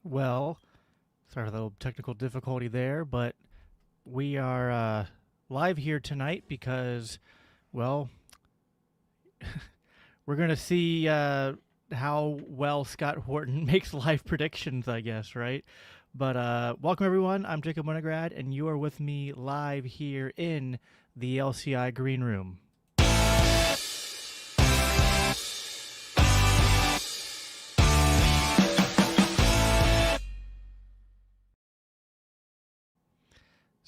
Well, sorry for the little technical difficulty there, but we are live here tonight because, well, we're going to see how well Scott Horton makes live predictions, I guess, right? But welcome, everyone. I'm Jacob Winograd, and you are with me live here in the LCI Green Room.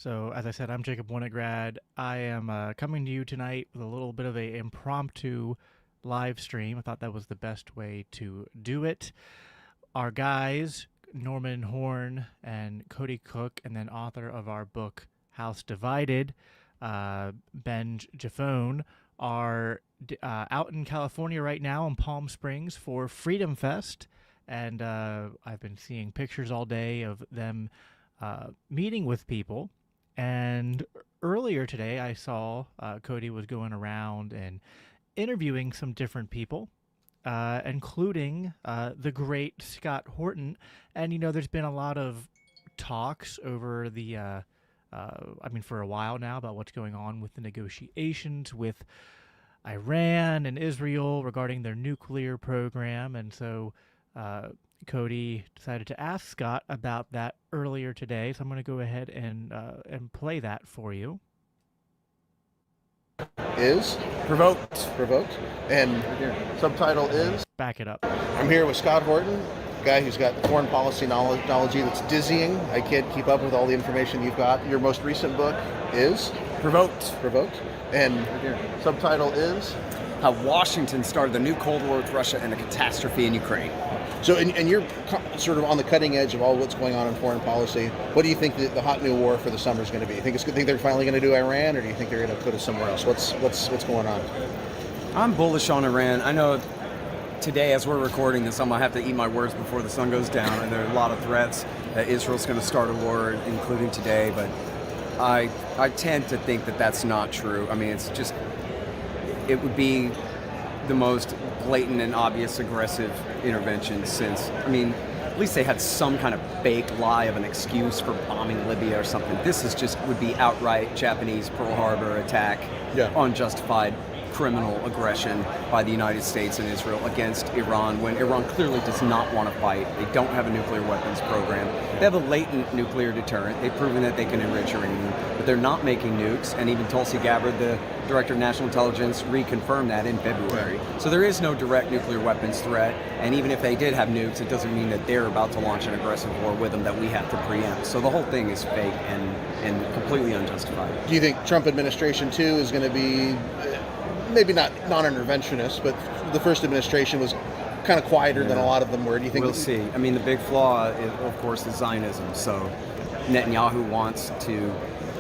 So, as I said, I'm Jacob Winograd. I am coming to you tonight with a little bit of a impromptu live stream. I thought that was the best way to do it. Our guys, Norman Horn and Cody Cook, and then author of our book, House Divided, Ben Jaffone, are out in California right now in Palm Springs for Freedom Fest. And I've been seeing pictures all day of them meeting with people. And earlier today, I saw Cody was going around and interviewing some different people, including the great Scott Horton. And, you know, there's been a lot of talks over for a while now about what's going on with the negotiations with Iran and Israel regarding their nuclear program. And so Cody decided to ask Scott about that earlier today, so I'm going to go ahead and play that for you. Is provoked, and subtitle is back it up. I'm here with Scott Horton, a guy who's got foreign policy knowledge that's dizzying. I can't keep up with all the information you've got. Your most recent book is Provoked, and subtitle is How Washington Started the New Cold War with Russia and the Catastrophe in Ukraine. So, and you're sort of on the cutting edge of all what's going on in foreign policy. What do you think the hot new war for the summer is going to be? You think they're finally going to do Iran, or do you think they're going to put us somewhere else? What's going on? I'm bullish on Iran. I know today, as we're recording this, I'm going to have to eat my words before the sun goes down, and there are a lot of threats that Israel's going to start a war, including today, but I tend to think that that's not true. I mean, it would be the most blatant and obvious aggressive intervention since, at least they had some kind of fake lie of an excuse for bombing Libya or something. This would be outright Japanese Pearl Harbor attack, unjustified criminal aggression by the United States and Israel against Iran when Iran clearly does not want to fight. They don't have a nuclear weapons program. They have a latent nuclear deterrent. They've proven that they can enrich uranium, but they're not making nukes, and even Tulsi Gabbard, the Director of National Intelligence, reconfirmed that in February. So there is no direct nuclear weapons threat, and even if they did have nukes, it doesn't mean that they're about to launch an aggressive war with them that we have to preempt. So the whole thing is fake and completely unjustified. Do you think Trump administration 2 is going to be maybe not non-interventionist, but the first administration was kind of quieter than a lot of them were? Do you think we'll see? I mean, the big flaw, of course, is Zionism. So Netanyahu wants to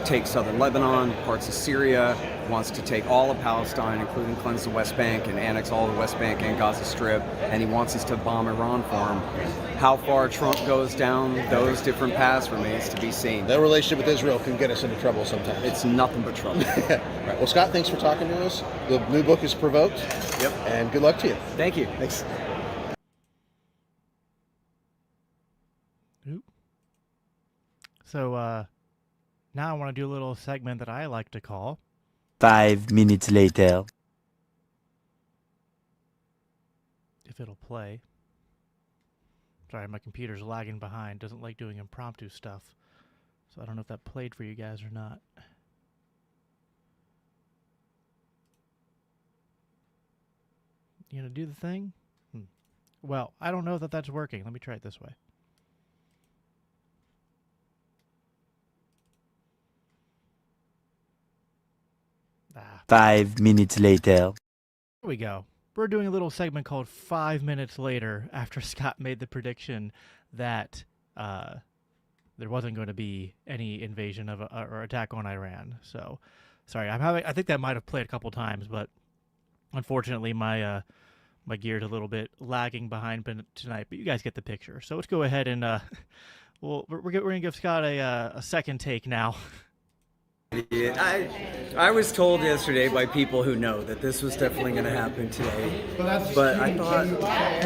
take southern Lebanon, parts of Syria, wants to take all of Palestine, including cleanse the West Bank and annex all of the West Bank and Gaza Strip, and he wants us to bomb Iran for him. How far Trump goes down those different paths remains to be seen. That relationship with Israel can get us into trouble sometimes. It's nothing but trouble. Right. Well, Scott, thanks for talking to us. The new book is Provoked. Yep. And good luck to you. Thank you. Thanks. So now I want to do a little segment that I like to call 5 minutes later. If it'll play. Sorry, my computer's lagging behind. Doesn't like doing impromptu stuff. So I don't know if that played for you guys or not. You gonna do the thing? Well, I don't know that that's working. Let me try it this way. 5 minutes later. Here we go. We're doing a little segment called 5 minutes later after Scott made the prediction that there wasn't going to be any invasion of or attack on Iran. So, sorry, I think that might have played a couple times, but unfortunately my gear's a little bit lagging behind tonight. But you guys get the picture. So let's go ahead and we're going to give Scott a second take now. idiot. I was told yesterday by people who know that this was definitely going to happen today. But I thought,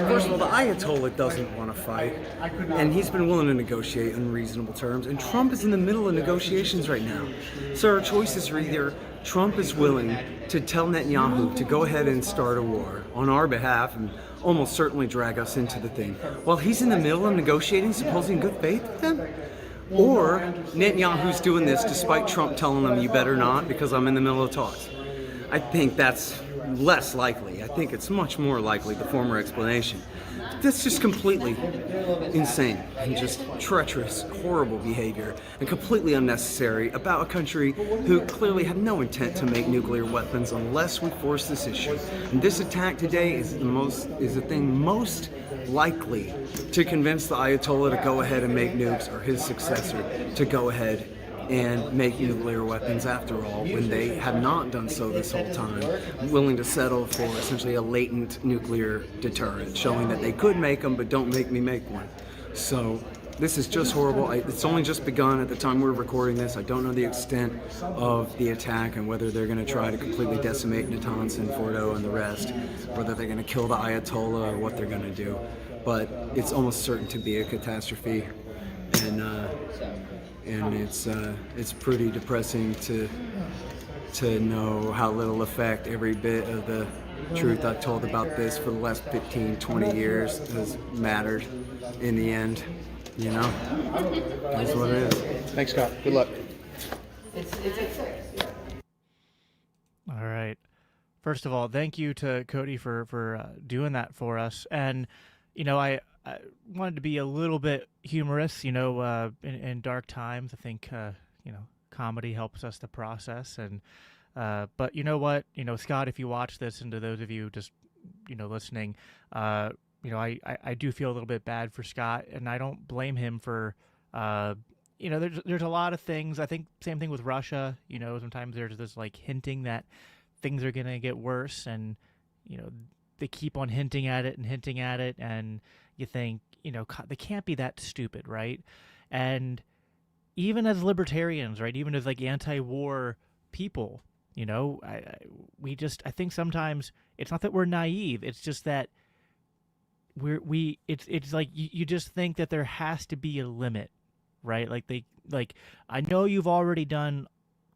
first of all, the Ayatollah doesn't want to fight. And he's been willing to negotiate on reasonable terms. And Trump is in the middle of negotiations right now. So our choices are either Trump is willing to tell Netanyahu to go ahead and start a war on our behalf and almost certainly drag us into the thing, while he's in the middle of negotiating, supposedly in good faith with them. Or Netanyahu's doing this despite Trump telling them, you better not, because I'm in the middle of talks. I think that's less likely. I think it's much more likely the former explanation. That's just completely insane and just treacherous, horrible behavior and completely unnecessary about a country who clearly had no intent to make nuclear weapons unless we force this issue. And this attack today is the thing most likely to convince the Ayatollah to go ahead and make nukes, or his successor to go ahead and make nuclear weapons after all, when they have not done so this whole time, willing to settle for essentially a latent nuclear deterrent, showing that they could make them, but don't make me make one. So this is just horrible. It's only just begun at the time we're recording this. I don't know the extent of the attack and whether they're going to try to completely decimate Natanz and Fordo and the rest, whether they're going to kill the Ayatollah or what they're going to do. But it's almost certain to be a catastrophe. And it's pretty depressing to know how little effect every bit of the truth I've told about this for the last 15, 20 years has mattered in the end. You know, that's what it is. Thanks, Scott. Good luck. All right. First of all, thank you to Cody for doing that for us. And, you know, I wanted to be a little bit humorous, you know, in dark times. I think, you know, comedy helps us to process. And but you know what? You know, Scott, if you watch this, and to those of you just, you know, listening, you know, I do feel a little bit bad for Scott, and I don't blame him for, you know, there's a lot of things. I think same thing with Russia. You know, sometimes there's this like hinting that things are gonna get worse, and you know, they keep on hinting at it, and you think, you know, they can't be that stupid, right? And even as libertarians, right, even as like anti-war people, you know, I think sometimes it's not that we're naive. It's just that it's like you just think that there has to be a limit, right? Like I know you've already done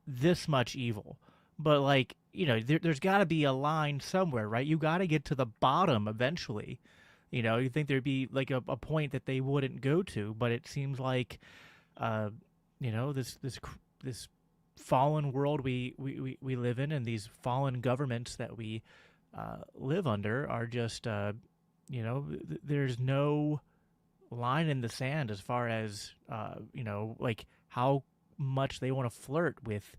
this much evil, but like, you know, there's got to be a line somewhere, right? You got to get to the bottom eventually. You know, you think there'd be like a point that they wouldn't go to, but it seems like, you know, this fallen world we live in, and these fallen governments that we live under are just, you know, there's no line in the sand as far as, you know, like how much they want to flirt with,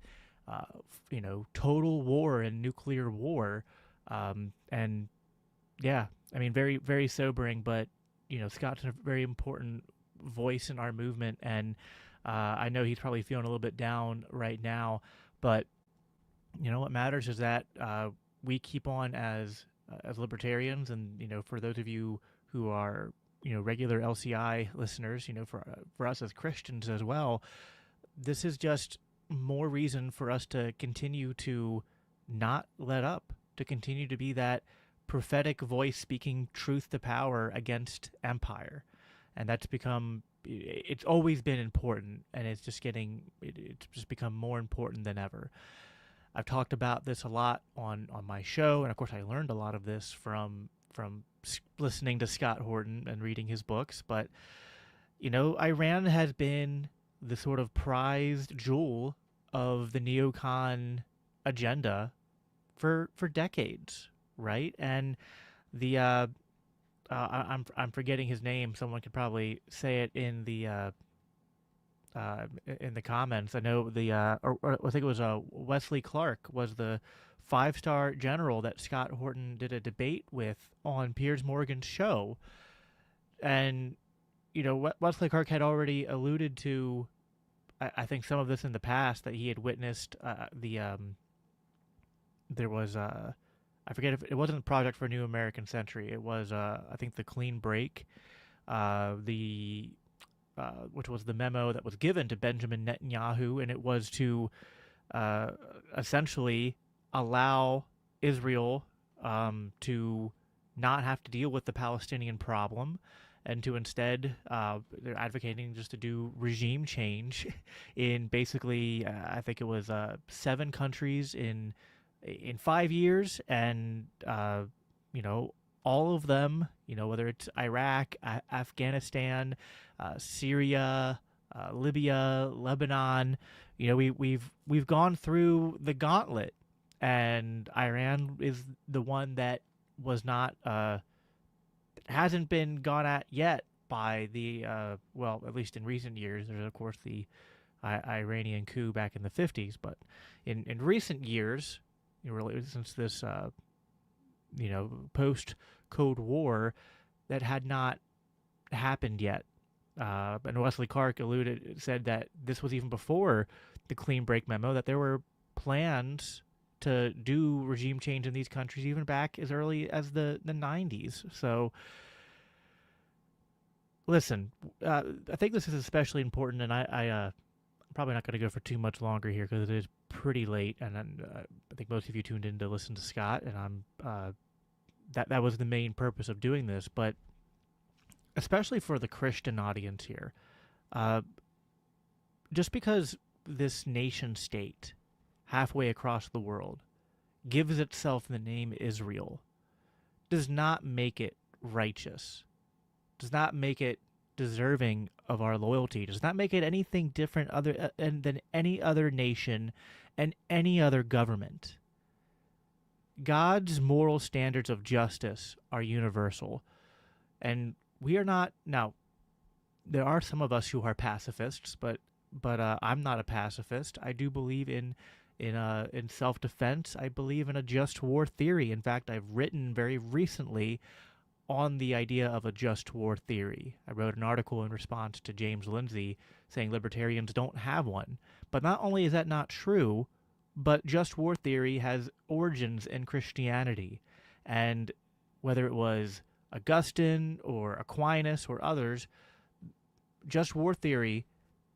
you know, total war and nuclear war. And yeah, I mean, very, very sobering, but, you know, Scott's a very important voice in our movement. And I know he's probably feeling a little bit down right now, but, you know, what matters is that we keep on as libertarians. And, you know, for those of you who are, you know, regular LCI listeners, you know, for us as Christians as well, this is just more reason for us to continue to not let up, to continue to be that prophetic voice speaking truth to power against empire. And that's become, it's always been important, and it's just become more important than ever. I've talked about this a lot on my show, and of course I learned a lot of this from listening to Scott Horton and reading his books. But, you know, Iran has been the sort of prized jewel of the neocon agenda for decades, right? And the I'm forgetting his name. Someone could probably say it in the comments. I know or I think it was Wesley Clark was the 5-star general that Scott Horton did a debate with on Piers Morgan's show. And, you know, Wesley Clark had already alluded to, I think, some of this in the past, that he had witnessed there was I forget if it wasn't Project for a New American Century. It was I think the Clean Break, which was the memo that was given to Benjamin Netanyahu, and it was to uh, essentially allow Israel to not have to deal with the Palestinian problem, and to instead, they're advocating just to do regime change in basically, I think it was 7 countries in 5 years, and you know, all of them, whether it's Iraq, Afghanistan, Syria, Libya, Lebanon, we've gone through the gauntlet, and Iran is the one that was not hasn't been gone at yet by the well, at least in recent years. There's of course the Iranian coup back in the 50s, but in recent years, really since this post Cold War, that had not happened yet. And Wesley Clark said that this was even before the Clean Break memo, that there were plans to do regime change in these countries even back as early as the 90s. So, listen, I think this is especially important, and I'm probably not going to go for too much longer here because it is pretty late, and I think most of you tuned in to listen to Scott, and that was the main purpose of doing this, but especially for the Christian audience here, just because this nation state halfway across the world gives itself the name Israel does not make it righteous, does not make it deserving of our loyalty, does not make it anything different than any other nation and any other government. God's moral standards of justice are universal, and we are not. Now, there are some of us who are pacifists, but I'm not a pacifist. I do believe in self-defense. I believe in a just war theory. In fact, I've written very recently on the idea of a just war theory. I wrote an article in response to James Lindsay saying libertarians don't have one. But not only is that not true, but just war theory has origins in Christianity. And whether it was Augustine or Aquinas or others, just war theory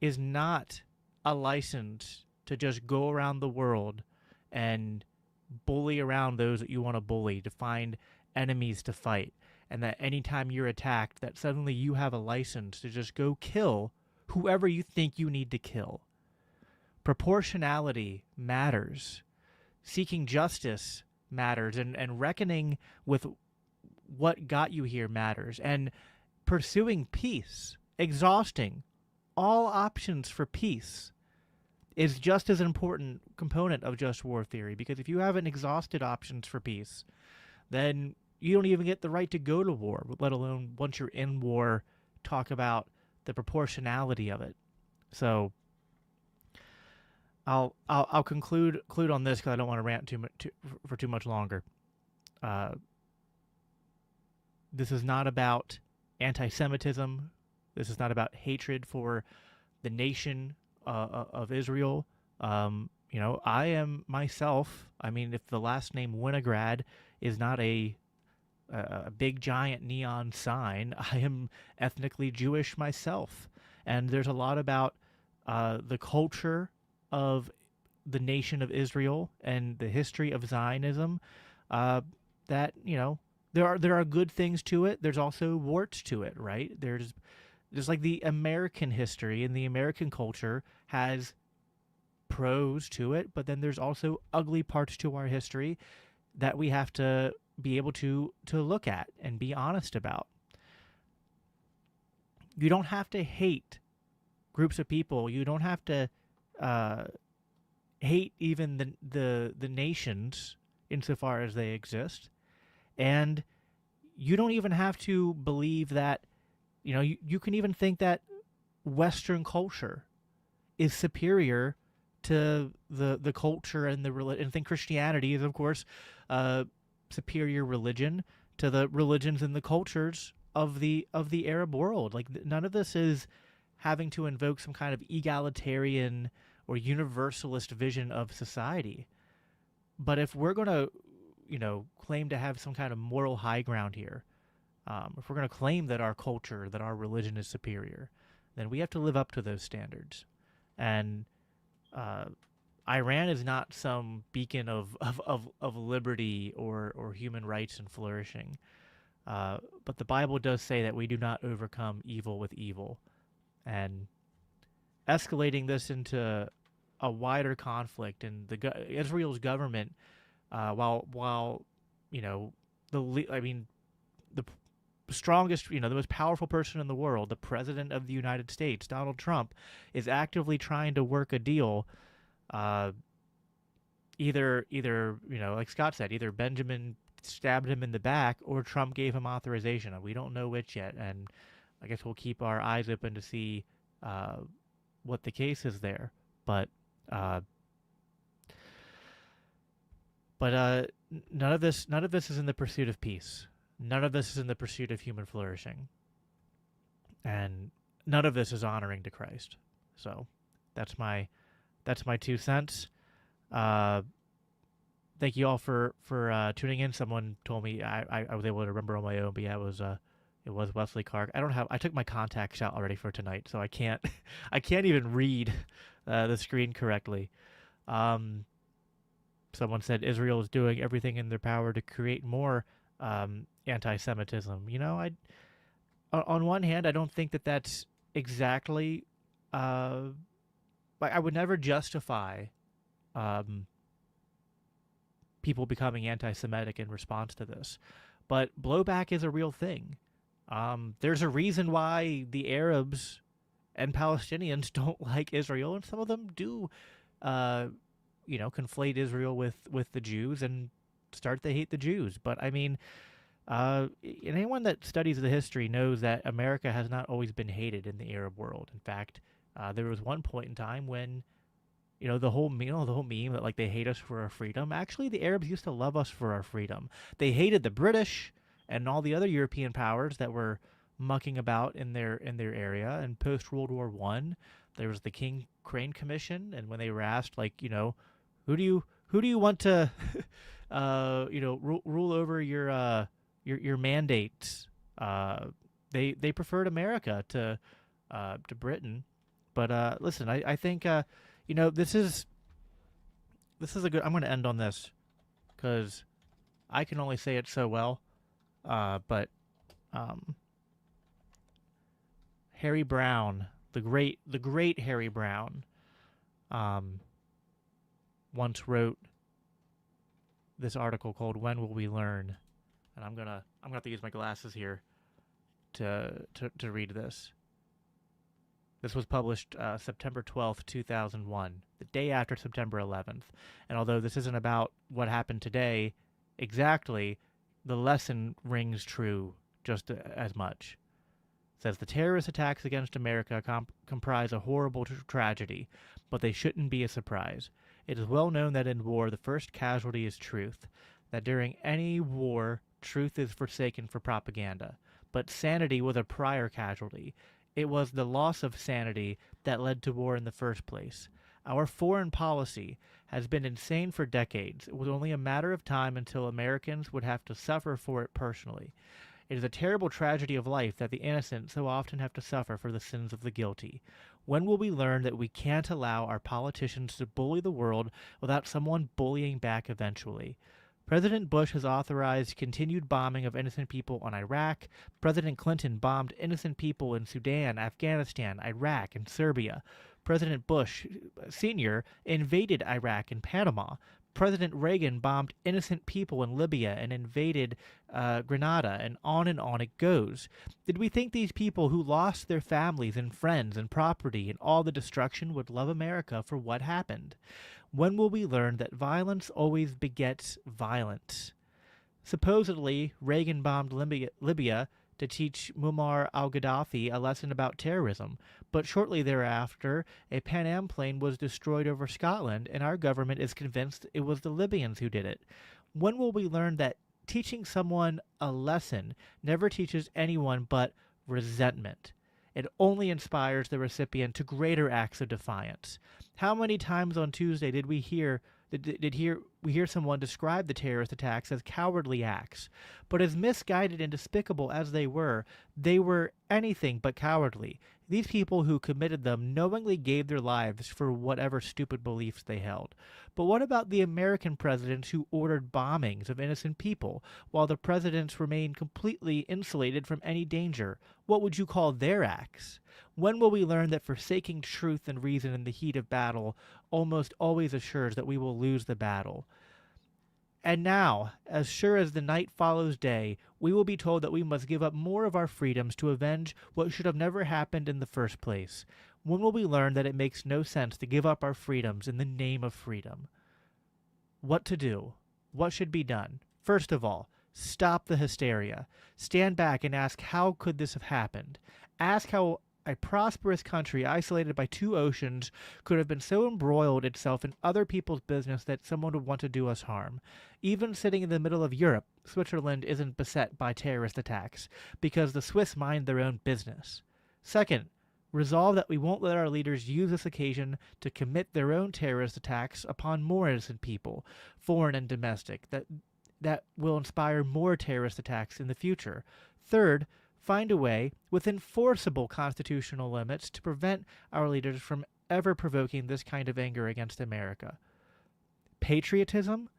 is not a license to just go around the world and bully around those that you want to bully, to find enemies to fight, and that anytime you're attacked, that suddenly you have a license to just go kill whoever you think you need to kill. Proportionality matters. Seeking justice matters, and reckoning with what got you here matters, and pursuing peace, exhausting all options for peace, is just as an important component of just war theory, because if you haven't exhausted options for peace, then you don't even get the right to go to war, let alone once you're in war, talk about the proportionality of it. So I'll conclude on this because I don't want to rant for too much longer. This is not about anti-Semitism. This is not about hatred for the nation of Israel. I am myself. I mean, if the last name Winograd is not a big giant neon sign, I am ethnically Jewish myself, and there's a lot about the culture of the nation of Israel and the history of Zionism that there are good things to it. There's also warts to it, right? There's like the American history and the American culture has pros to it, but then there's also ugly parts to our history that we have to be able to look at and be honest about. You don't have to hate groups of people. You don't have to hate even the nations insofar as they exist. And you don't even have to believe that, you can even think that Western culture is superior to the culture and the religion. And think Christianity is, of course, superior religion to the religions and the cultures of the Arab world. Like, none of this is having to invoke some kind of egalitarian or universalist vision of society. But if we're going to, claim to have some kind of moral high ground here, if we're going to claim that our culture, that our religion is superior, then we have to live up to those standards. And Iran is not some beacon of liberty or human rights and flourishing. But the Bible does say that we do not overcome evil with evil. And escalating this into a wider conflict, and Israel's government, while you know the strongest, the most powerful person in the world, the president of the United States, Donald Trump, is actively trying to work a deal. Uh, either like Scott said, either Benjamin stabbed him in the back or Trump gave him authorization. We don't know which yet, and I guess we'll keep our eyes open to see what the case is there. But uh, none of this is in the pursuit of peace. None of this is in the pursuit of human flourishing, and none of this is honoring to Christ. So that's my 2 cents. Thank you all for tuning in. Someone told me I was able to remember on my own, but yeah, it was Wesley Clark. I took my contacts out already for tonight, so I can't I can't even read the screen correctly. Um, Someone said Israel is doing everything in their power to create more anti-Semitism. On one hand, I don't think that that's exactly like I would never justify um, people becoming anti-Semitic in response to this, but blowback is a real thing. There's a reason why the Arabs and Palestinians don't like Israel, and some of them do, conflate Israel with the Jews and start to hate the Jews. But I mean, anyone that studies the history knows that America has not always been hated in the Arab world. In fact, there was one point in time when, the whole meme that like they hate us for our freedom. Actually, the Arabs used to love us for our freedom. They hated the British and all the other European powers that were mucking about in their area. And post World War One, there was the King Crane Commission, and when they were asked, like, who do you want to, rule over your mandates, they preferred America to Britain. But listen, I think this is a good. I'm going to end on this because I can only say it so well. But Harry Browne, the great Harry Browne, once wrote this article called "When Will We Learn?" And I'm gonna have to use my glasses here to read this. This was published September 12th, 2001, the day after September 11th. And although this isn't about what happened today exactly, the lesson rings true just as much. It says, the terrorist attacks against America comprise a horrible tragedy, but they shouldn't be a surprise. It is well known that in war, the first casualty is truth, that during any war, truth is forsaken for propaganda. But sanity was a prior casualty. It was the loss of sanity that led to war in the first place. Our foreign policy has been insane for decades. It was only a matter of time until Americans would have to suffer for it personally. It is a terrible tragedy of life that the innocent so often have to suffer for the sins of the guilty. When will we learn that we can't allow our politicians to bully the world without someone bullying back eventually? President Bush has authorized continued bombing of innocent people on Iraq. President Clinton bombed innocent people in Sudan, Afghanistan, Iraq, and Serbia. President Bush Sr. invaded Iraq and Panama. President Reagan bombed innocent people in Libya and invaded Grenada, and on it goes. Did we think these people who lost their families and friends and property and all the destruction would love America for what happened? When will we learn that violence always begets violence? Supposedly, Reagan bombed Libya to teach Muammar al-Gaddafi a lesson about terrorism, but shortly thereafter, a Pan Am plane was destroyed over Scotland, and our government is convinced it was the Libyans who did it. When will we learn that teaching someone a lesson never teaches anyone but resentment? It only inspires the recipient to greater acts of defiance. How many times on Tuesday did we hear we hear someone describe the terrorist attacks as cowardly acts. But as misguided and despicable as they were anything but cowardly. These people who committed them knowingly gave their lives for whatever stupid beliefs they held. But what about the American presidents who ordered bombings of innocent people, while the presidents remained completely insulated from any danger? What would you call their acts? When will we learn that forsaking truth and reason in the heat of battle almost always assures that we will lose the battle? And now, as sure as the night follows day, we will be told that we must give up more of our freedoms to avenge what should have never happened in the first place. When will we learn that it makes no sense to give up our freedoms in the name of freedom? What to do? What should be done? First of all, stop the hysteria. Stand back and ask, how could this have happened? Ask how a prosperous country isolated by two oceans could have been so embroiled itself in other people's business that someone would want to do us harm. Even sitting in the middle of Europe, Switzerland isn't beset by terrorist attacks, because the Swiss mind their own business. Second, resolve that we won't let our leaders use this occasion to commit their own terrorist attacks upon more innocent people, foreign and domestic, that will inspire more terrorist attacks in the future. Third, find a way, with enforceable constitutional limits, to prevent our leaders from ever provoking this kind of anger against America. Patriotism?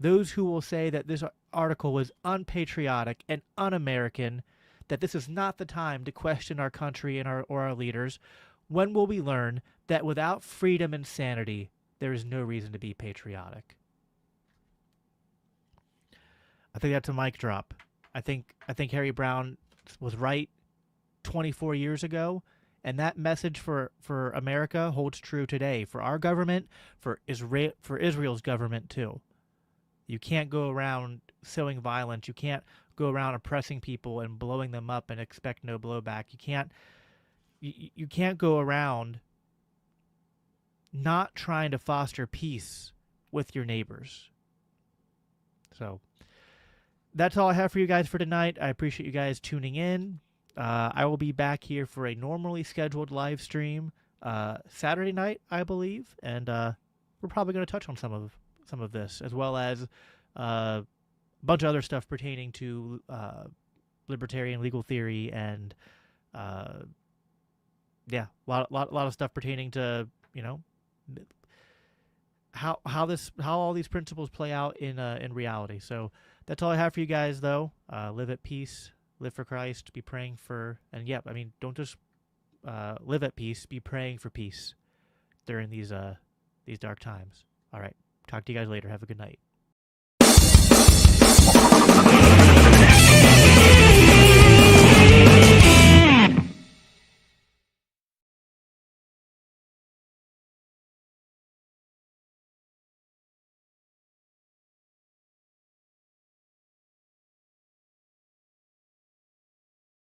Those who will say that this article was unpatriotic and un-American, that this is not the time to question our country and our leaders, when will we learn that without freedom and sanity, there is no reason to be patriotic? I think that's a mic drop. I think Harry Browne was right 24 years ago, and that message for America holds true today, for our government, for Israel's government too. You can't go around sowing violence. You can't go around oppressing people and blowing them up and expect no blowback. You can't go around not trying to foster peace with your neighbors. So that's all I have for you guys for tonight. I appreciate you guys tuning in. I will be back here for a normally scheduled live stream Saturday night, I believe, and we're probably going to touch on some of this, as well as a bunch of other stuff pertaining to libertarian legal theory and a lot of stuff pertaining to how all these principles play out in reality. So that's all I have for you guys, though. Live at peace, live for Christ, be praying for, and don't just live at peace, be praying for peace during these dark times. All right, talk to you guys later. Have a good night.